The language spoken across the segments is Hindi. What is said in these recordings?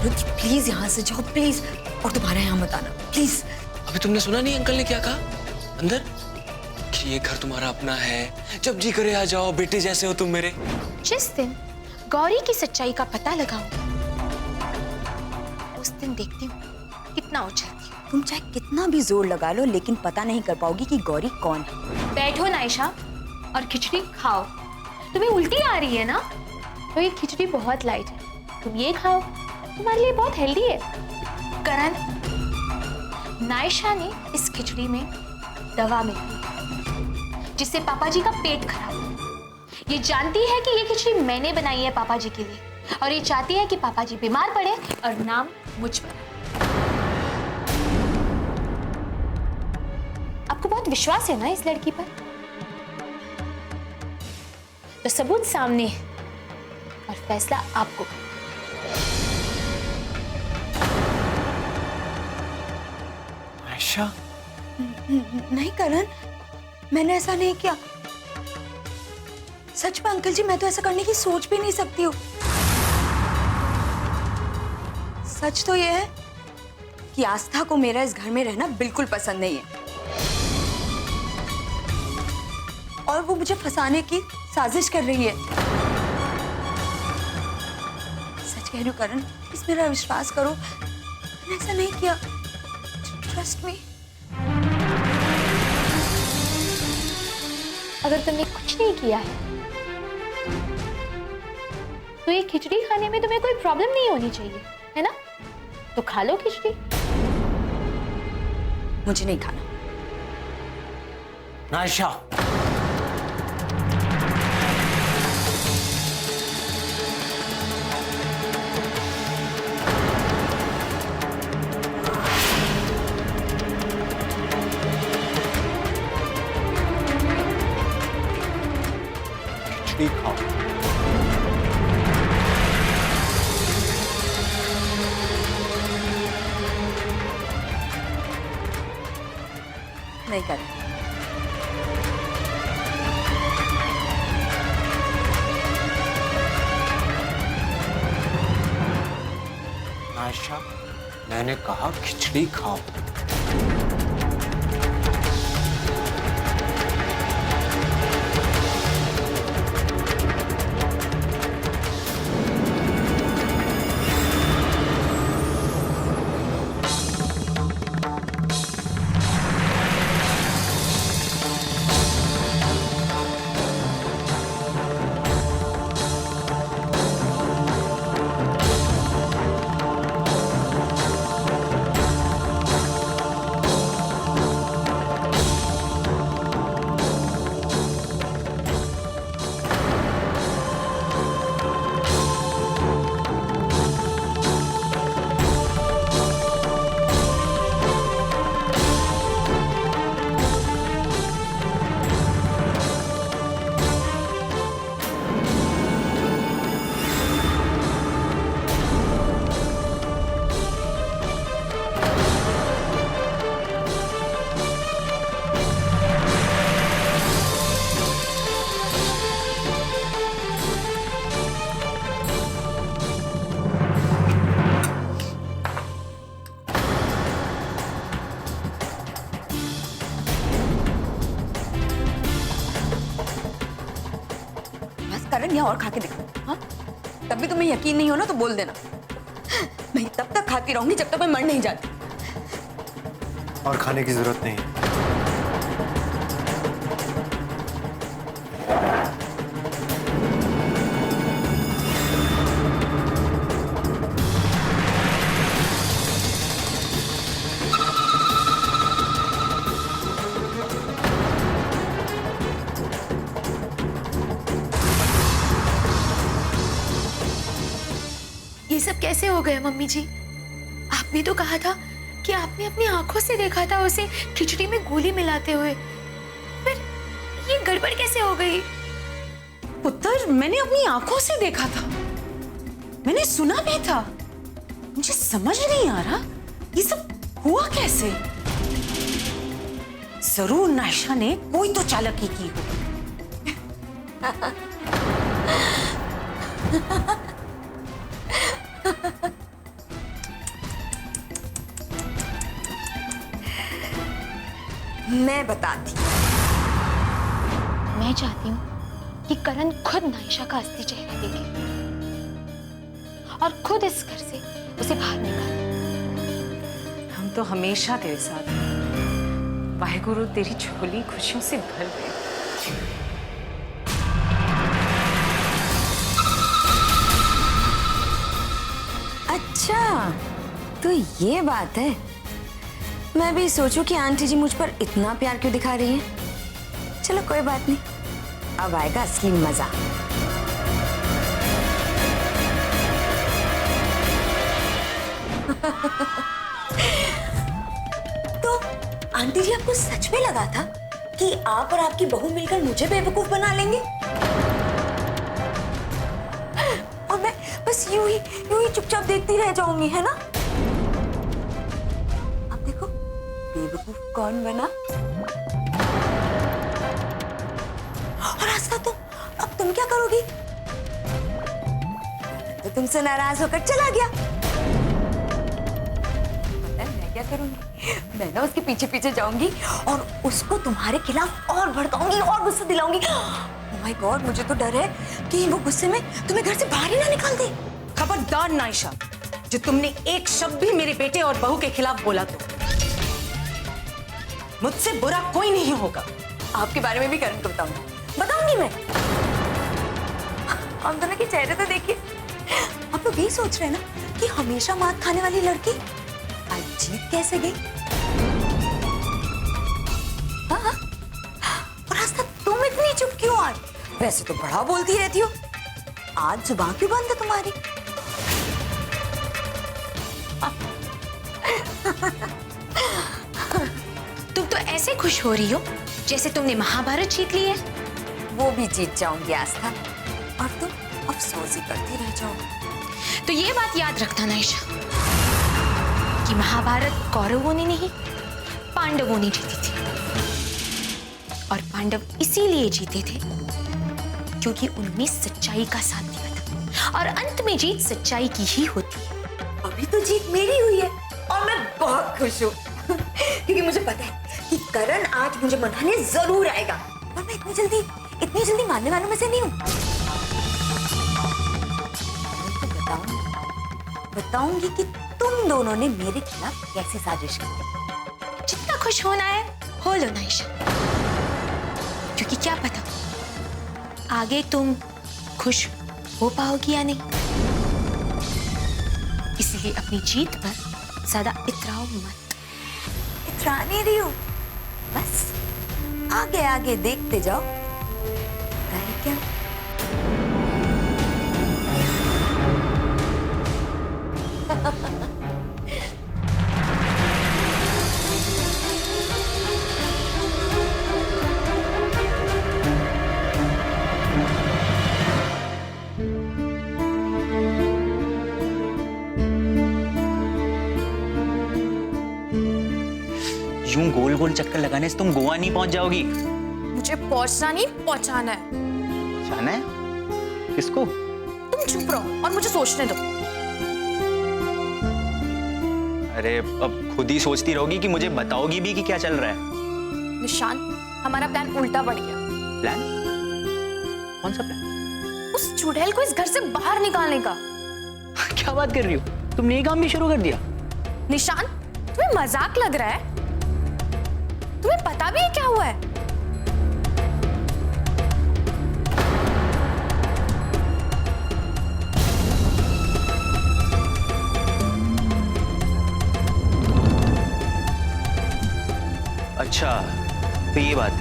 रुद्र प्लीज यहाँ से जाओ प्लीज, और दोबारा यहाँ मत आना प्लीज। अभी तुमने सुना नहीं अंकल ने क्या कहा अंदर, कि ये घर तुम्हारा अपना है, जब जी करे आ जाओ, बेटे जैसे हो तुम मेरे। जिस दिन गौरी की सच्चाई का पता लगाऊं, उस दिन देखती हूँ कितना उछलती हूँ। तुम चाहे कितना भी जोर लगा लो लेकिन पता नहीं कर पाओगी कि गौरी कौन है। बैठो नायशा और खिचड़ी खाओ। तुम्हें उल्टी आ रही है ना, तो ये खिचड़ी बहुत लाइट है, तुम ये खाओ, तुम्हारे लिए बहुत हेल्दी है। करण, नायशा ने इस खिचड़ी में दवा मिलाई जिससे पापा जी का पेट खराब हो। ये जानती है कि ये खिचड़ी मैंने बनाई है पापा जी के लिए, और ये चाहती है कि पापा जी बीमार पड़े और नाम मुझ पर। आपको बहुत विश्वास है ना इस लड़की पर, तो सबूत सामने है और फैसला आपको। आयशा, नहीं करण, मैंने ऐसा नहीं किया। सच में अंकल जी, मैं तो ऐसा करने की सोच भी नहीं सकती हूँ। सच तो ये है कि आस्था को मेरा इस घर में रहना बिल्कुल पसंद नहीं है, और वो मुझे फंसाने की साजिश कर रही है। सच कह रही हूँ करण, प्लीज मेरा विश्वास करो, मैंने ऐसा नहीं किया। Trust me. अगर तुमने कुछ नहीं किया है तो ये खिचड़ी खाने में तुम्हें कोई प्रॉब्लम नहीं होनी चाहिए, है ना? तो खा लो खिचड़ी। मुझे नहीं खाना। आयशा, खिचड़ी खाओ। नहीं कर। आयशा, मैंने कहा खिचड़ी खाओ। करण, या और खा के देखो। हाँ, तब भी तुम्हें यकीन नहीं हो ना तो बोल देना। मैं तब तक खाती रहूंगी जब तक मैं मर नहीं जाती। और खाने की जरूरत नहीं है। ये सब कैसे हो गया मम्मी जी? आपने तो कहा था कि आपने अपनी आंखों से देखा था उसे खिचड़ी में गोली मिलाते हुए, फिर ये गड़बड़ कैसे हो गई? पुत्र, मैंने अपनी आंखों से देखा था, मैंने सुना भी था, मुझे समझ नहीं आ रहा ये सब हुआ कैसे। जरूर नायशा ने कोई तो चालाकी की होगी। मैं बताती। मैं चाहती हूँ कि करण खुद नायशा का असली चेहरा देखे और खुद इस घर से उसे बाहर निकाले। हम तो हमेशा तेरे साथ हैं। वाहेगुरु तेरी झोली खुशियों से भर दे। अच्छा, तो ये बात है। मैं भी सोचूं कि आंटी जी मुझ पर इतना प्यार क्यों दिखा रही है। चलो कोई बात नहीं, अब आएगा असली मजा। तो आंटी जी, आपको सच में लगा था कि आप और आपकी बहू मिलकर मुझे बेवकूफ बना लेंगे और मैं बस यूं ही चुपचाप देखती रह जाऊंगी, है ना? अब देखो बेवकूफ कौन बना। और रास्ता तो अब तुम क्या करोगी? तो तुमसे नाराज होकर चला गया। पता है मैं क्या करूंगी? मैं ना उसके पीछे पीछे जाऊंगी और उसको तुम्हारे खिलाफ और भड़काऊंगी और गुस्सा दिलाऊंगी। ओह माय गॉड, मुझे तो डर है कि वो गुस्से में तुम्हें घर से बाहर ही ना निकाल दे। खबरदार नायशा, जो तुमने एक शब्द भी मेरे बेटे और बहू के खिलाफ बोला तो मुझसे बुरा कोई नहीं होगा। आपके बारे में भी करण को बताऊंगी मैं। हम दोनों के चेहरे तो देखिए। आप लोग यही सोच रहे हैं ना कि हमेशा मात खाने वाली लड़की आज जीत कैसे गई? हाँ? और आज तक तुम इतनी चुप क्यों? आज वैसे तो बड़ा बोलती रहती हो, आज जुबान क्यों बंद है तुम्हारी? तुम तो ऐसे खुश हो रही हो जैसे तुमने महाभारत जीत ली है। वो भी जीत जाऊंगी आस्था, और तुम अफसोस ही करती रह जाओगे। तो ये बात याद रखना नायशा कि महाभारत कौरवों ने नहीं, पांडवों ने जीती थी। और पांडव इसीलिए जीते थे क्योंकि उन्होंने सच्चाई का साथ दिया था, और अंत में जीत सच्चाई की ही होती है। अभी तो जीत मेरी हुई है और मैं बहुत खुश हूँ क्योंकि मुझे पता है कि करण आज मुझे मनाने जरूर आएगा, और मैं इतनी जल्दी मानने वालों में से नहीं हूँ। तो बताऊंगी कि तुम दोनों ने मेरे खिलाफ कैसे साजिश की। जितना खुश होना है हो लो नायशा, क्योंकि क्या पता आगे तुम खुश हो पाओगी या नहीं। इसलिए अपनी जीत पर ज्यादा इतराओ मत। इतरा नहीं रही हूँ, बस आगे आगे देखते जाओ। है क्या? यूं गोल गोल चक्कर लगाने से तुम गोवा नहीं पहुंच जाओगी। मुझे पहुंचना नहीं, पहुंचाना है। जाना है? किसको? तुम चुप रहो और मुझे सोचने दो। अरे अब खुद ही सोचती रहोगी कि मुझे बताओगी भी कि क्या चल रहा है? निशान, हमारा प्लान उल्टा पड़ गया। प्लान? कौन सा प्लान? उस चुड़ैल को इस घर से बाहर निकालने का। क्या बात कर रही हो? तुमने ये काम भी शुरू कर दिया? निशान, तुम्हें मजाक लग रहा है? तुम्हें पता भी है क्या हुआ है? अच्छा, तो ये बात।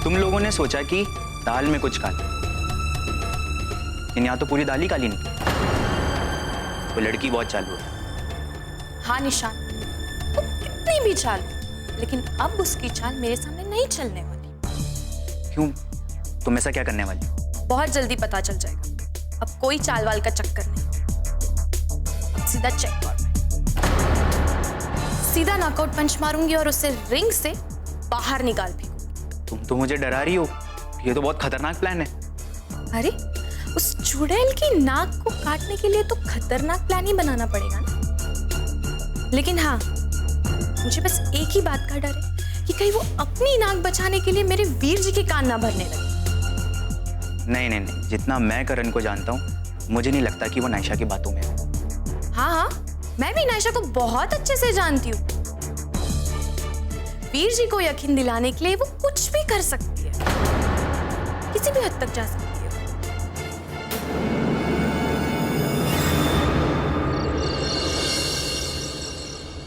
तुम लोगों ने सोचा कि दाल में कुछ काला, लेकिन यहाँ तो पूरी दाल ही काली निकली। वो लड़की बहुत चालू है। हाँ निशान, वो कितनी भी चाल, लेकिन अब उसकी चाल मेरे सामने नहीं चलने वाली। क्यों? तुम ऐसा क्या करने वाली हो? बहुत जल्दी पता चल जाएगा। अब कोई चाल वाल का चक्कर नहीं, अब सीधा चेक और सीधा नॉकआउट पंच मारूंगी और उसे रिंग से बाहर निकाल फेंकूंगी। तुम तो मुझे डरा रही हो। ये तो बहुत खतरनाक प्लान है। अरे, उस चुड़ैल की नाक को काटने के लिए तो खतरनाक प्लान ही बनाना पड़ेगा ना। लेकिन हाँ, मुझे बस एक ही बात का डर है कि कहीं वो अपनी नाक बचाने के लिए मेरे वीर जी के कान ना भरने लगे। नहीं नहीं नहीं, जितना मैं करण को जानता हूँ मुझे नहीं लगता कि वो नायशा की बातों में है। हाँ हाँ, मैं भी नायशा को बहुत अच्छे से जानती हूँ। वीर जी को यकीन दिलाने के लिए वो कुछ भी कर सकती है, किसी भी हद तक जा सकती है।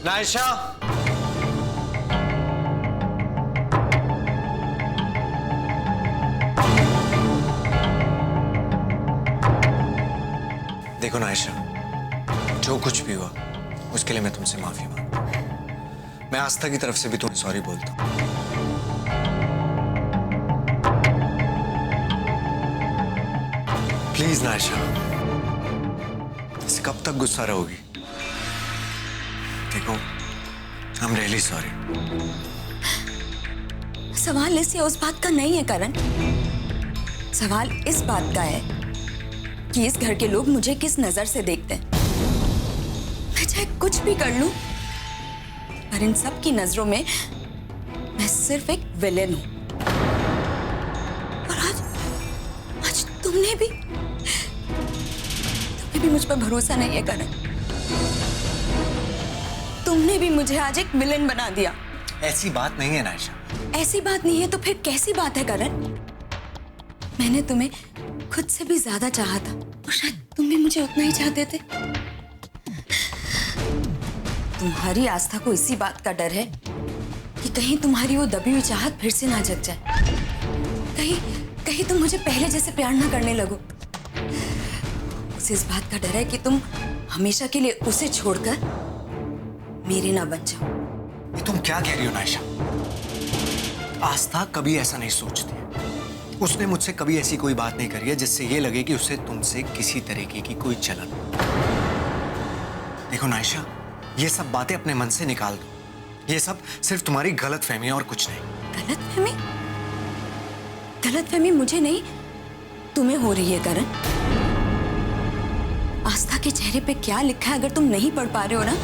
नायशा, देखो नायशा, जो कुछ भी हुआ उसके लिए मैं तुमसे माफी मांगता हूं। मैं आस्था की तरफ से भी तुम्हें सॉरी बोलता हूं। प्लीज नायशा, कब तक गुस्सा रहोगी? देखो, आई एम रियली सॉरी। सवाल इस या उस बात का नहीं है करण। सवाल इस बात का है कि इस घर के लोग मुझे किस नजर से देखते हैं। मैं चाहे कुछ भी कर लूं, पर इन सब की नजरों में मैं सिर्फ एक विलेन हूं। और आज तुमने भी मुझ पर भरोसा नहीं है करण। तुमने भी मुझे आज एक विलेन बना दिया। ऐसी बात नहीं है नायशा। ऐसी बात नहीं है तो फिर कैसी बात है करण? मैंने तुम्हें खुद से भी ज्यादा चाहा था और शायद तुम भी मुझे उतना ही चाहते थे। तुम्हारी आस्था को इसी बात का डर है कि कहीं तुम्हारी वो दबी हुई चाहत फिर से ना जग जाए। कहीं तुम मुझे पहले जैसे प्यार ना करने लगो। उसे इस बात का डर है कि तुम हमेशा के लिए उसे छोड़कर मेरे ना बन जाओ। ये तुम क्या कह रही हो नायशा? आस्था कभी ऐसा नहीं सोचती। उसने मुझसे कभी ऐसी कोई बात नहीं करी है जिससे ये लगे कि उसे तुमसे किसी तरीके की कोई जलन। देखो नायशा, ये सब बातें अपने मन से निकाल दो। ये सब सिर्फ तुम्हारी गलतफहमी है और कुछ नहीं। गलतफहमी? गलतफहमी मुझे नहीं, तुम्हें हो रही है करण। आस्था के चेहरे पे क्या लिखा है अगर तुम नहीं पढ़ पा रहे हो ना,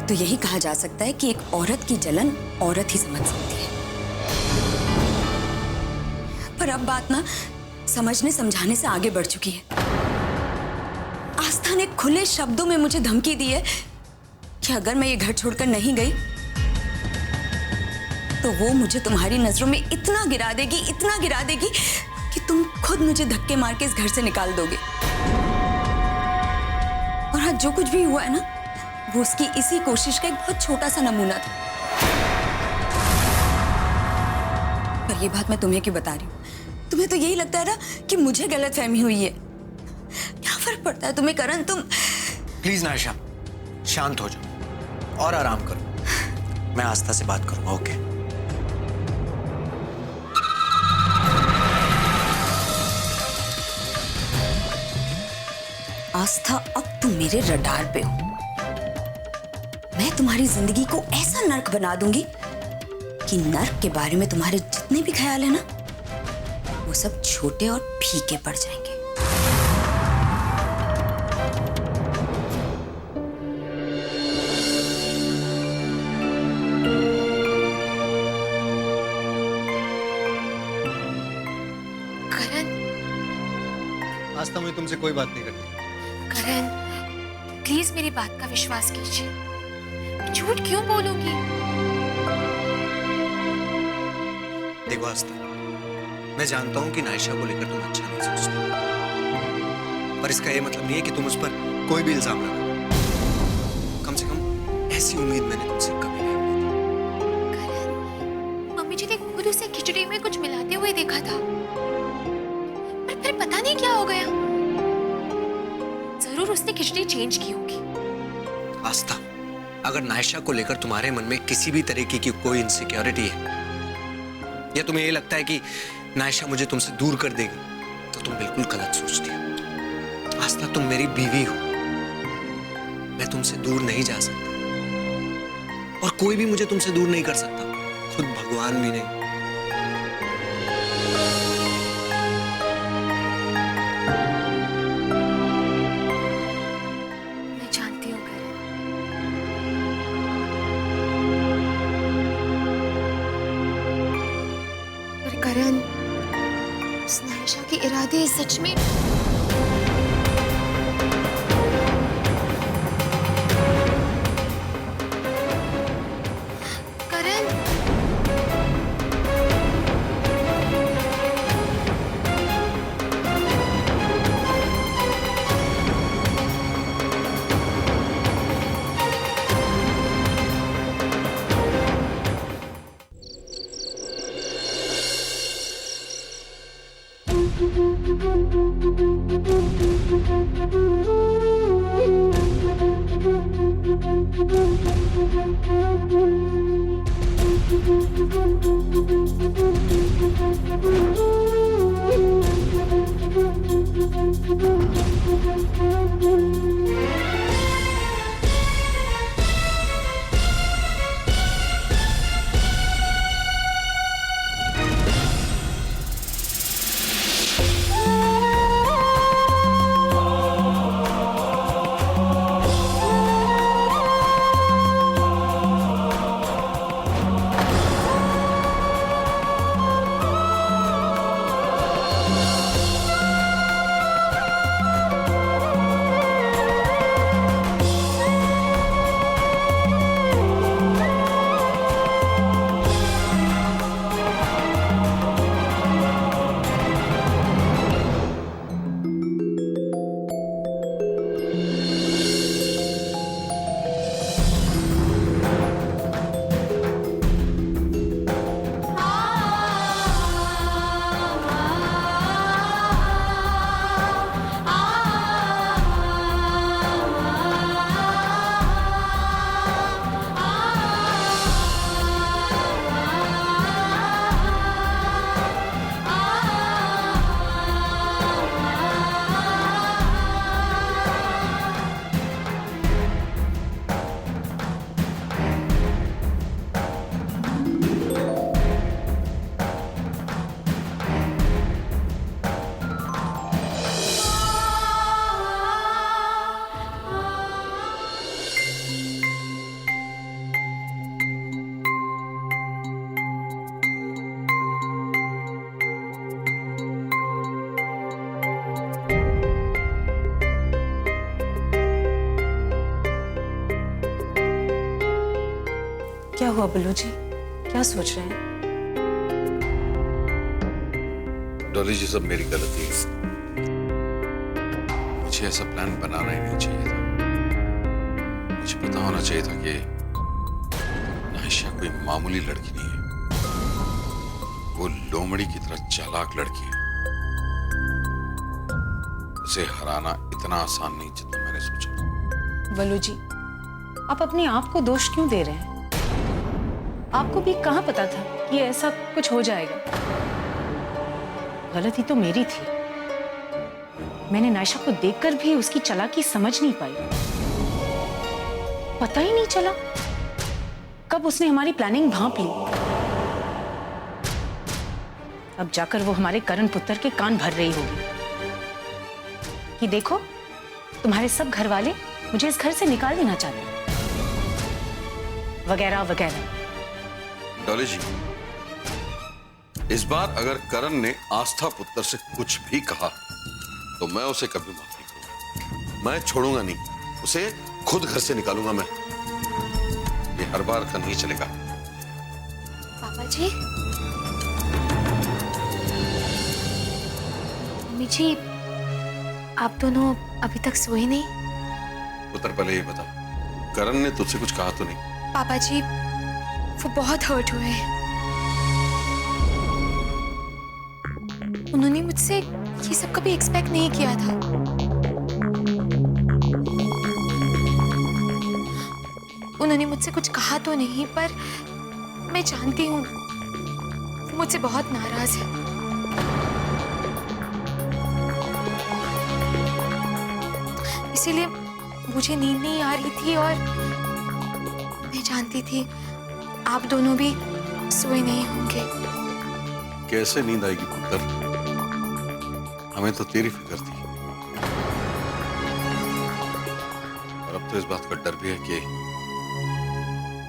तो यही कहा जा सकता है कि एक औरत की जलन औरत ही समझ सकती है। पर अब बात ना समझने समझाने से आगे बढ़ चुकी है। आस्था ने खुले शब्दों में मुझे धमकी दी है कि अगर मैं ये घर छोड़कर नहीं गई तो वो मुझे तुम्हारी नजरों में इतना गिरा देगी कि तुम खुद मुझे धक्के मार के इस घर से निकाल दोगे। और आज जो कुछ भी हुआ है ना, वो उसकी इसी कोशिश का एक बहुत छोटा सा नमूना था। पर ये बात मैं तुम्हें क्यों बता रही हूँ? तुम्हें तो यही लगता है ना कि मुझे गलतफहमी हुई है। क्या फर्क पड़ता है तुम्हें करण? तुम प्लीज नायशा, शांत हो जाओ और आराम करो। मैं आस्था से बात करूंगा, ओके? आस्था, अब तुम मेरे रडार पे हो। मैं तुम्हारी जिंदगी को ऐसा नर्क बना दूंगी कि नर्क के बारे में तुम्हारे जितने भी ख्याल है ना, वो सब छोटे और फीके पड़ जाएंगे। करण, आस्था, मुझे तुमसे कोई बात नहीं करनी। करण, प्लीज मेरी बात का विश्वास कीजिए। मैं झूठ क्यों बोलूंगी? देखो आस्था, मैं जानता हूं कि नायशा को लेकर तुम अच्छा नहीं सोचती, पर इसका ये मतलब नहीं है कि तुम उस पर कोई भी इल्जाम लगाओ। कम से कम ऐसी उम्मीद मैंने तुमसे कभी नहीं की। करण, मम्मी जी ने खुद उसे खिचड़ी में कुछ मिलाते हुए देखा था, पर फिर पता नहीं क्या हो गया। जरूर उसने खिचड़ी चेंज की होगी। आस्था, अगर नायशा को लेकर तुम्हारे मन में किसी भी तरीके की कोई इनसिक्योरिटी है, या तुम्हें ये लगता है कि नायशा मुझे तुमसे दूर कर देगी, तो तुम बिल्कुल गलत सोचती हो। आस्था, तुम मेरी बीवी हो। मैं तुमसे दूर नहीं जा सकता और कोई भी मुझे तुमसे दूर नहीं कर सकता, खुद भगवान भी नहीं। मैं जानती हूँ करण, करण, उस नायशा के इरादे सच में करण, क्या हुआ बल्लू जी, क्या सोच रहे हैं? डॉली जी, सब मेरी गलती है। मुझे ऐसा प्लान बनाना ही नहीं चाहिए था। मुझे पता होना चाहिए था कि नायशा कोई मामूली लड़की नहीं है, वो लोमड़ी की तरह चालाक लड़की है। उसे हराना इतना आसान नहीं जितना मैंने सोचा। बल्लू जी, आप अपने आप को दोष क्यों दे रहे हैं? आपको भी कहाँ पता था कि ऐसा कुछ हो जाएगा? गलती तो मेरी थी। मैंने नायशा को देखकर भी उसकी चालाकी समझ नहीं पाई। पता ही नहीं चला कब उसने हमारी प्लानिंग भांप ली। अब जाकर वो हमारे करण पुत्र के कान भर रही होगी कि देखो, तुम्हारे सब घर वाले मुझे इस घर से निकाल देना चाहते हैं, वगैरह वगैरह। डॉली जी, इस बार अगर करण ने आस्था पुत्र से कुछ भी कहा तो मैं उसे कभी माफ नहीं करूंगा। मैं छोड़ूंगा नहीं, उसे खुद घर से निकालूंगा मैं। ये हर बार का नहीं चलेगा। पापा जी, मम्मी जी, आप दोनों अभी तक सोए नहीं? पुत्र, पहले ये बता, करण ने तुझसे कुछ कहा तो नहीं? पापा जी, वो बहुत हर्ट हुए हैं। उन्होंने मुझसे ये सब कभी एक्सपेक्ट नहीं किया था। उन्होंने मुझसे कुछ कहा तो नहीं, पर मैं जानती हूँ वो मुझसे बहुत नाराज है। इसीलिए मुझे नींद नहीं आ रही थी और मैं जानती थी आप दोनों भी सोए नहीं होंगे। कैसे नींद आएगी पुत्र? हमें तो तेरी फिक्र थी। और अब तो इस बात का डर भी है कि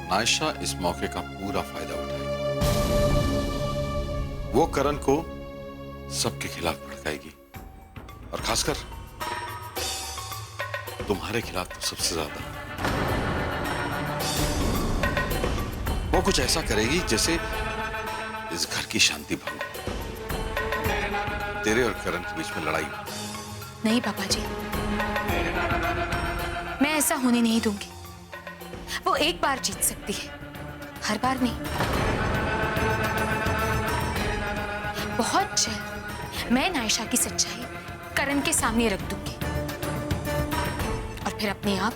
नायशा इस मौके का पूरा फायदा उठाएगी। वो करण को सबके खिलाफ भड़काएगी और खासकर तुम्हारे खिलाफ तो सबसे ज्यादा। वो कुछ ऐसा करेगी जैसे इस घर की शांति भंग हो, तेरे और करण के बीच में लड़ाई हो। नहीं पापा जी, मैं ऐसा होने नहीं दूंगी। वो एक बार जीत सकती है, हर बार नहीं। बहुत जल्द मैं नायशा की सच्चाई करण के सामने रख दूंगी और फिर अपने आप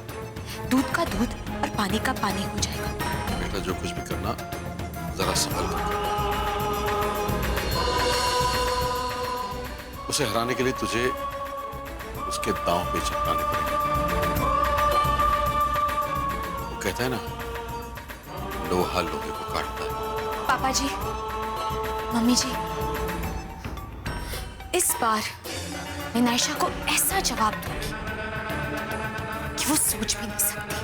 दूध का दूध और पानी का पानी हो जाएगा। बेटा, जो कुछ भी करना जरा संभल कर करना। उसे हराने के लिए तुझे उसके दांव पे चढ़ाने पड़ेंगे। वो कहता है ना, लोहा लोहे को काटता है। पापा जी, मम्मी जी, इस बार मैं नायशा को ऐसा जवाब दूंगी कि वो सोच भी नहीं सकती।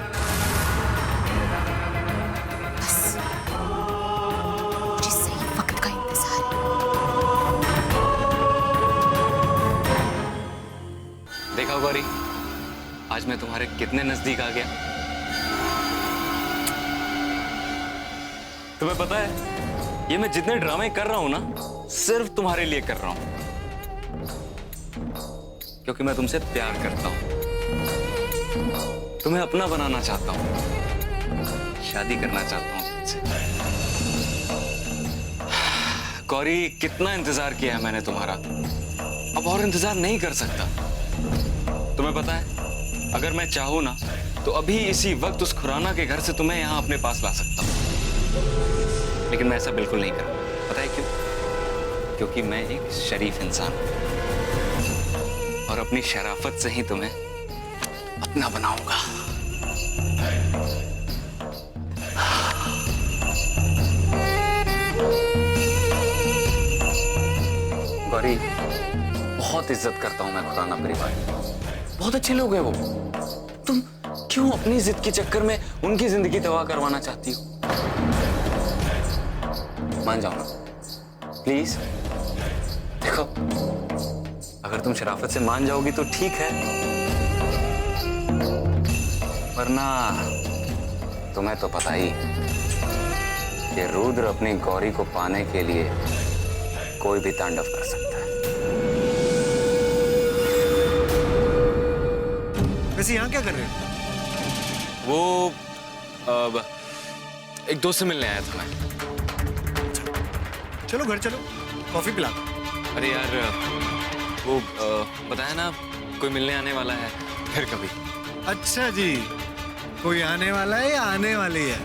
बस मुझे सही वक्त का इंतजार है। देखा गौरी, आज मैं तुम्हारे कितने नजदीक आ गया। तुम्हें पता है, ये मैं जितने ड्रामे कर रहा हूं ना, सिर्फ तुम्हारे लिए कर रहा हूं, क्योंकि मैं तुमसे प्यार करता हूं, तुम्हें अपना बनाना चाहता हूं, शादी करना चाहता हूं तुमसे। गौरी, कितना इंतजार किया है मैंने तुम्हारा, अब और इंतजार नहीं कर सकता। तुम्हें पता है, अगर मैं चाहूं ना तो अभी इसी वक्त उस खुराना के घर से तुम्हें यहां अपने पास ला सकता हूं, लेकिन मैं ऐसा बिल्कुल नहीं करूंगा। पता है क्यों? क्योंकि मैं एक शरीफ इंसान हूं और अपनी शराफत से ही तुम्हें अपना बनाऊंगा। गौरी, बहुत इज्जत करता हूं मैं खुराना परिवार की। बहुत अच्छे लोग हैं वो। तुम क्यों अपनी जिद के चक्कर में उनकी जिंदगी तबाह करवाना चाहती हो? मान जाओ ना प्लीज। देखो, अगर तुम शराफत से मान जाओगी तो ठीक है, वरना तुम्हें तो पता ही कि रुद्र अपनी गौरी को पाने के लिए कोई भी तांडव कर सकता है। वैसे यहाँ क्या कर रहे हो? वो एक दोस्त से मिलने आया था मैं। चलो घर चलो, कॉफी पिला दो। अरे यार, वो बताया ना, कोई मिलने आने वाला है, फिर कभी। अच्छा जी, कोई आने वाला है या आने वाली है?